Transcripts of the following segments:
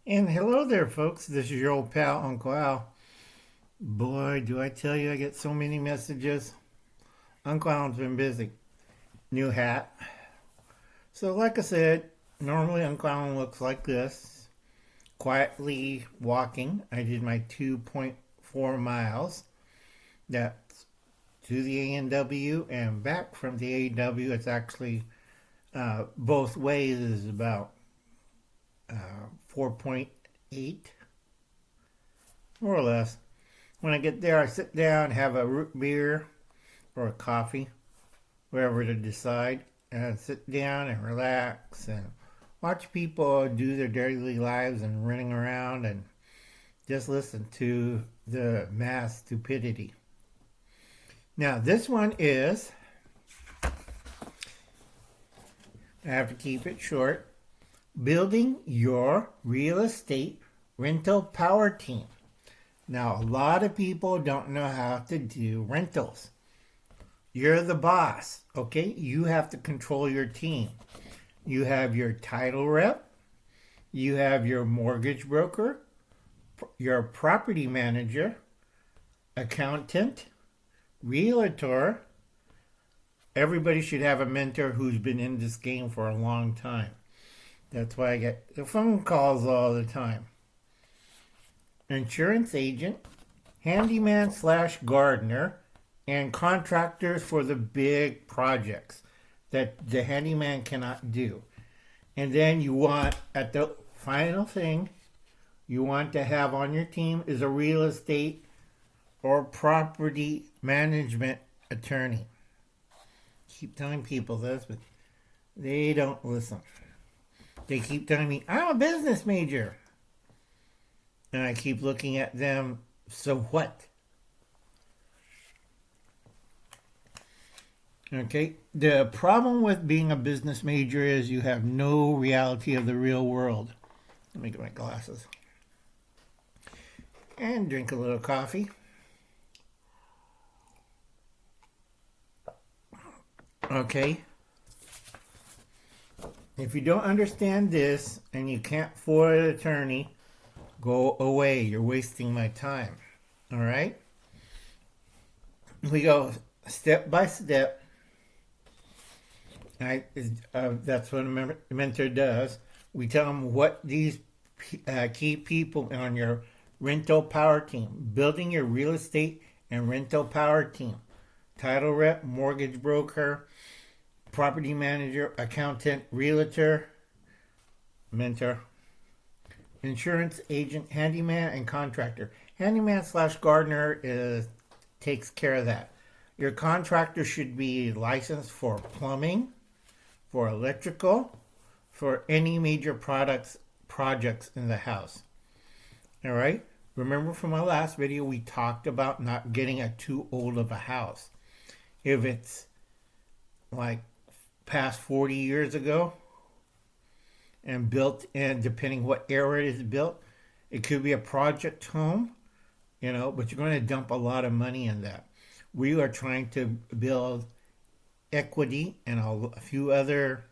And hello there, folks. This is your old pal, Uncle Al. Boy, do I tell you, I get so many messages. Uncle Al's been busy. New hat. So, like I said, normally Uncle Al looks like this. Quietly walking. I did my 2.4 miles. That's to the A&W and back from the A&W. It's actually both ways is about 4.8, more or less. When I get there, I sit down, have a root beer or a coffee, wherever to decide, and sit down and relax and watch people do their daily lives and running around and just listen to the mass stupidity. Now, this one is, I have to keep it short, building your real estate rental power team. Now, a lot of people don't know how to do rentals. You're the boss, okay? You have to control your team. You have your title rep, you have your mortgage broker, your property manager, accountant, realtor. Everybody should have a mentor who's been in this game for a long time. That's why I get the phone calls all the time. Insurance agent, handyman slash gardener, and contractors for the big projects that the handyman cannot do. And then you want, at the final thing, you want to have on your team is a real estate or property management attorney. Keep telling people this, but they don't listen. They keep telling me, I'm a business major. And I keep looking at them, so what? Okay, the problem with being a business major is you have no reality of the real world. Let me get my glasses. And drink a little coffee. Okay. If you don't understand this and you can't afford an attorney, go away. You're wasting my time. All right? We go step by step. That's what a mentor does. We tell them what these key people on your rental power team, building your real estate and rental power team, title rep, mortgage broker, property manager, accountant, realtor, mentor, insurance agent, handyman, and contractor. Handyman slash gardener takes care of that. Your contractor should be licensed for plumbing, for electrical, for any major projects in the house. All right? Remember from my last video, we talked about not getting a too old of a house. If it's like past 40 years ago and built, and depending what era it is built, it could be a project home, but you're going to dump a lot of money in that. We are trying to build equity and a few other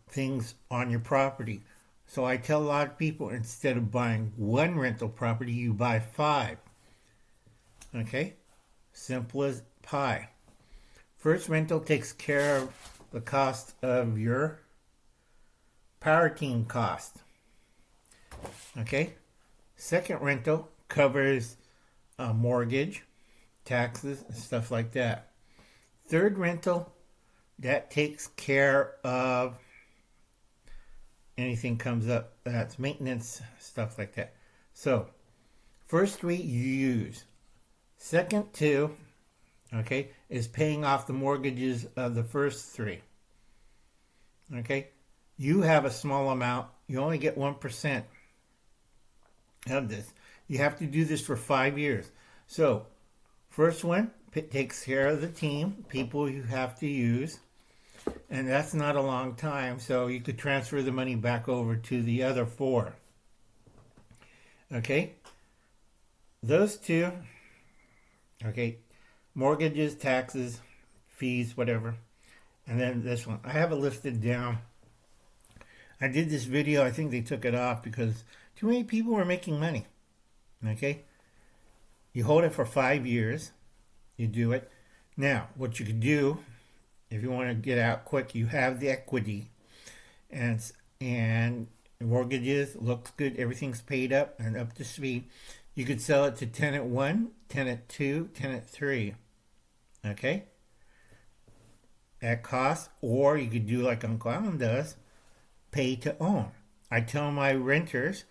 things on your property. So I tell a lot of people, instead of buying one rental property, you buy 5. Okay? Simple as pie. First rental takes care of the cost of your power team cost. Okay? Second rental covers mortgage, taxes, and stuff like that. Third rental, that takes care of anything comes up, that's maintenance, stuff like that. So, first 3 you use. Second 2, okay, is paying off the mortgages of the first 3. Okay, you have a small amount. You only get 1% of this. You have to do this for 5 years. So, first one takes care of the team, people you have to use, and that's not a long time, so you could transfer the money back over to the other 4. Okay? Those 2, okay, mortgages, taxes, fees, whatever. And then this one. I have it listed down. I did this video. I think they took it off because too many people were making money. Okay? You hold it for 5 years. You do it. Now, what you can do, if you want to get out quick, you have the equity. And mortgages, looks good, everything's paid up and up to speed. You could sell it to tenant 1, tenant 2, tenant 3. Okay? At cost. Or you could do like Uncle Alan does, pay to own. I tell my renters,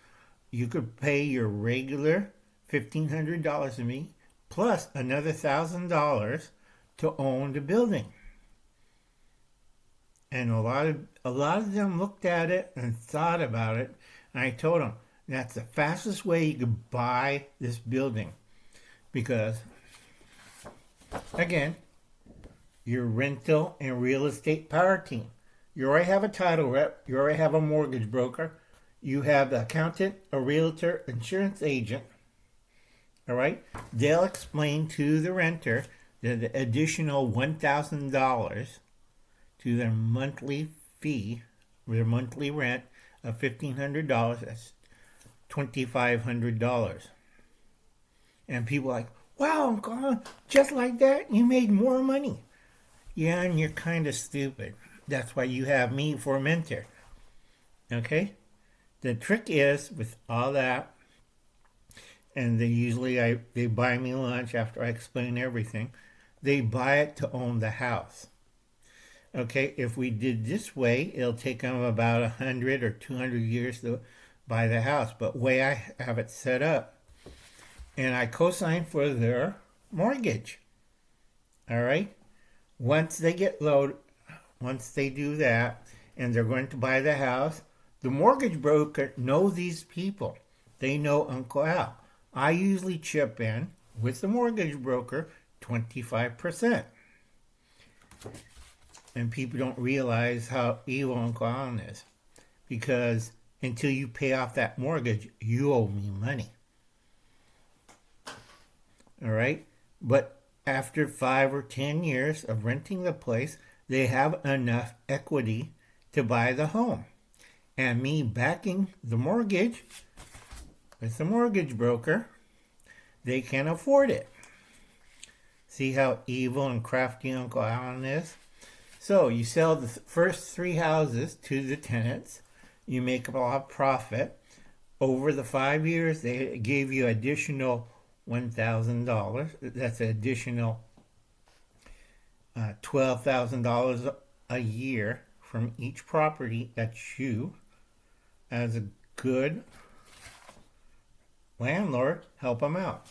you could pay your regular $1,500 to me plus another $1,000 to own the building. And a lot of them looked at it and thought about it. And I told them that's the fastest way you could buy this building, because again, your rental and real estate power team. You already have a title rep. You already have a mortgage broker. You have the accountant, a realtor, insurance agent. All right? They'll explain to the renter that the additional $1,000 to their monthly fee, their monthly rent of $1,500, that's $2,500. And people are like, wow, Uncle, just like that, you made more money. Yeah, and you're kind of stupid. That's why you have me for a mentor. Okay? The trick is, with all that, and they buy me lunch after I explain everything, they buy it to own the house. Okay, if we did this way, it'll take them about 100 or 200 years to buy the house. But the way I have it set up, and I co-sign for their mortgage. All right? Once they get loaded, once they do that, and they're going to buy the house, the mortgage broker knows these people. They know Uncle Al. I usually chip in with the mortgage broker 25%. And people don't realize how evil Uncle Alan is. Because until you pay off that mortgage, you owe me money. All right? But after 5 or 10 years of renting the place, they have enough equity to buy the home. And me backing the mortgage with the mortgage broker, they can afford it. See how evil and crafty Uncle Alan is? So you sell the first 3 houses to the tenants. You make a lot of profit. Over the 5 years, they gave you additional $1,000. That's an additional $12,000 a year from each property that you, as a good landlord, help them out.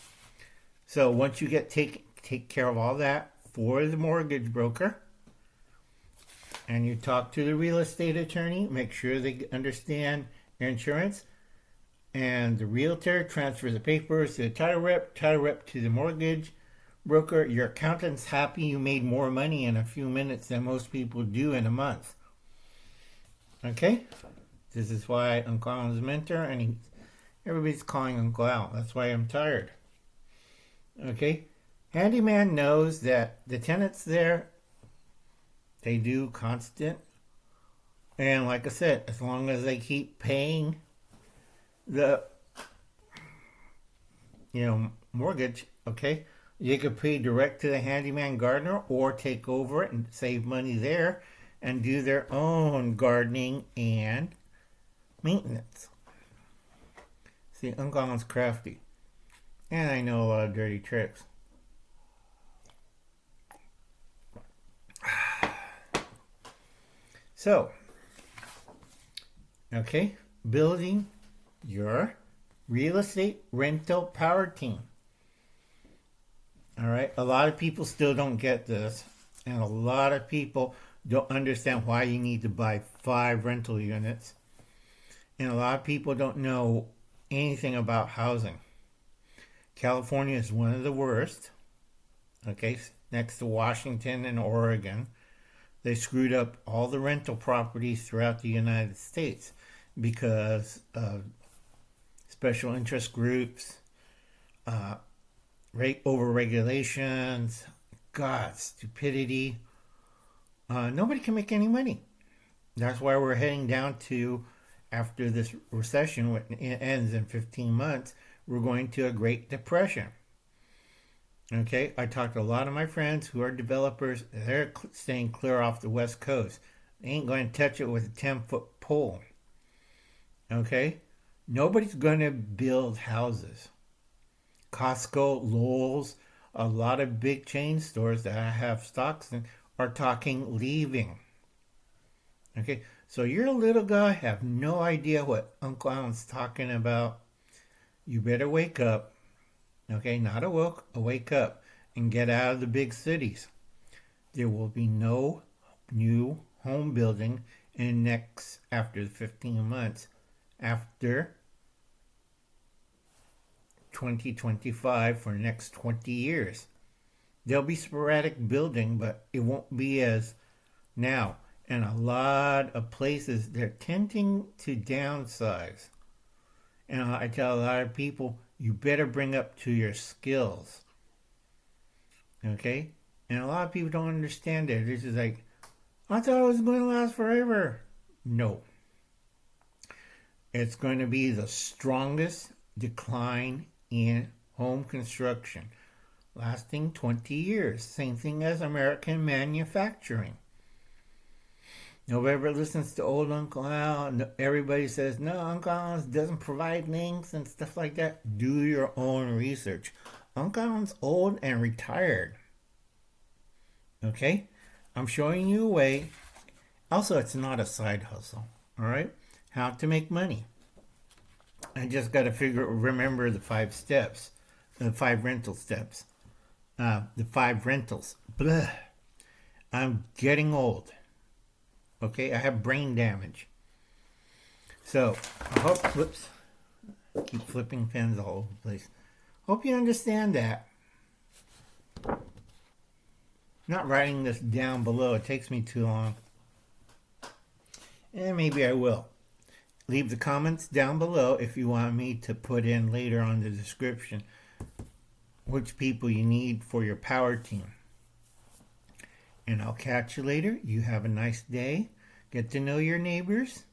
So once you take care of all that for the mortgage broker, and you talk to the real estate attorney, make sure they understand insurance, and the realtor transfers the papers to the title rep to the mortgage broker. Your accountant's happy you made more money in a few minutes than most people do in a month. Okay? This is why Uncle Alan's a mentor, and everybody's calling Uncle Al. That's why I'm tired. Okay? Handyman knows that the tenants there, they do constant. And like I said, as long as they keep paying the mortgage, okay, they could pay direct to the handyman gardener or take over it and save money there and do their own gardening and maintenance. See, Uncle Alan's crafty. And I know a lot of dirty tricks. So, okay, building your real estate rental power team. All right, a lot of people still don't get this, and a lot of people don't understand why you need to buy 5 rental units, and a lot of people don't know anything about housing. California is one of the worst, okay, next to Washington and Oregon. They screwed up all the rental properties throughout the United States because of special interest groups, over regulations, stupidity. Nobody can make any money. That's why we're heading down to after this recession, when it ends in 15 months, we're going to a Great Depression. Okay, I talked to a lot of my friends who are developers. They're staying clear off the West Coast. They ain't going to touch it with a 10-foot pole. Okay, nobody's going to build houses. Costco, Lowe's, a lot of big chain stores that I have stocks in are talking leaving. Okay, so you're a little guy, have no idea what Uncle Alan's talking about. You better wake up. Okay, not awoke, wake up and get out of the big cities. There will be no new home building after the 15 months, after 2025 for the next 20 years. There'll be sporadic building, but it won't be as now. And a lot of places, they're tending to downsize. And I tell a lot of people, you better bring up to your skills. Okay? And a lot of people don't understand it. It's just like, I thought it was going to last forever. No. It's going to be the strongest decline in home construction, lasting 20 years. Same thing as American manufacturing. Nobody ever listens to old Uncle Al. Everybody says, no, Uncle Al doesn't provide links and stuff like that. Do your own research. Uncle Alan's old and retired. Okay? I'm showing you a way. Also, it's not a side hustle. All right? How to make money. I just got to remember the 5 steps. The 5 rental steps. The 5 rentals. Blah. I'm getting old. Okay, I have brain damage. So, I hope, whoops, I keep flipping pens all over the place. Hope you understand that. Not writing this down below, it takes me too long. And maybe I will. Leave the comments down below if you want me to put in later on the description which people you need for your power team. And I'll catch you later. You have a nice day. Get to know your neighbors.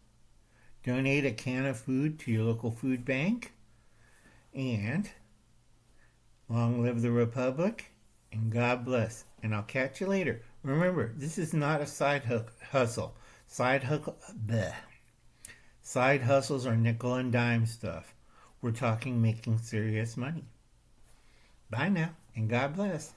Donate a can of food to your local food bank. And long live the Republic. And God bless. And I'll catch you later. Remember, this is not a side hustle. Side hustles are nickel and dime stuff. We're talking making serious money. Bye now. And God bless.